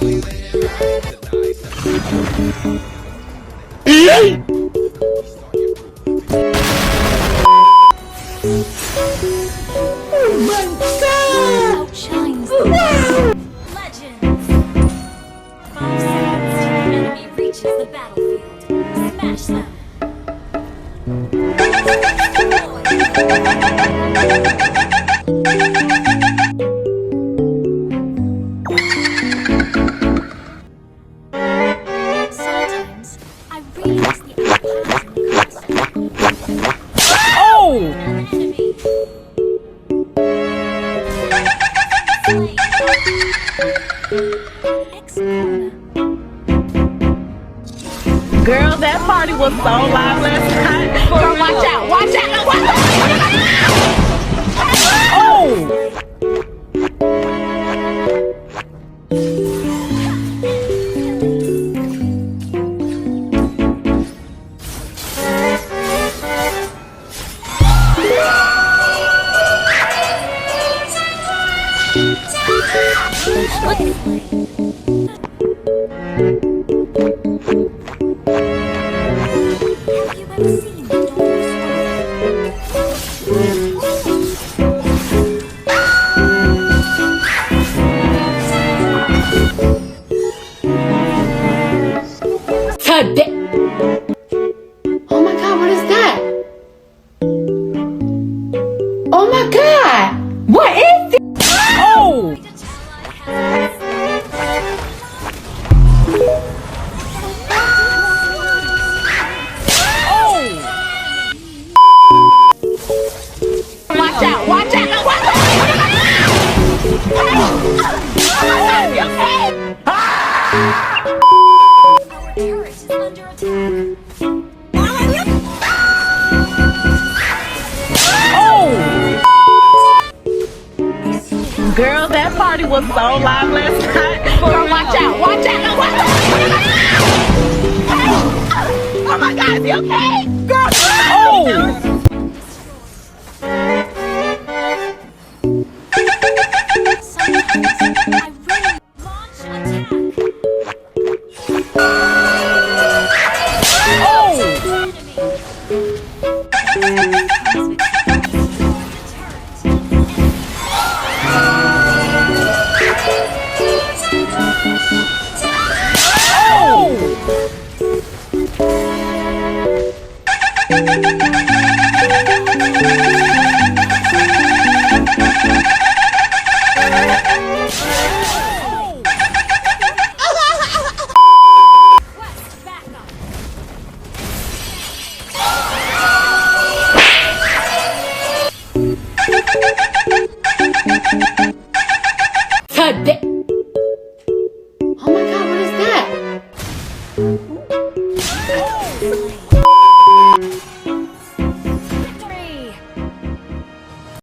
Oh my god! Outshines the legends. 5 seconds till the enemy reaches the battlefield. Smash them. Sometimes I realize the outpass in the costume. Oh! An enemy. Girl, that party was so live last night. Girl, watch out, watch out, watch out! Oh! Today. Oh my god, what is that? Oh my god! What is this? Oh! Watch out, watch out, watch out! Our turret is under attack. Oh! Girl, that party was so live last night. Girl, watch out, watch out, watch out! Oh my god, is he okay? Girl, oh! Sometimes I really launch attack. Oh! Today. Oh my god, what is that?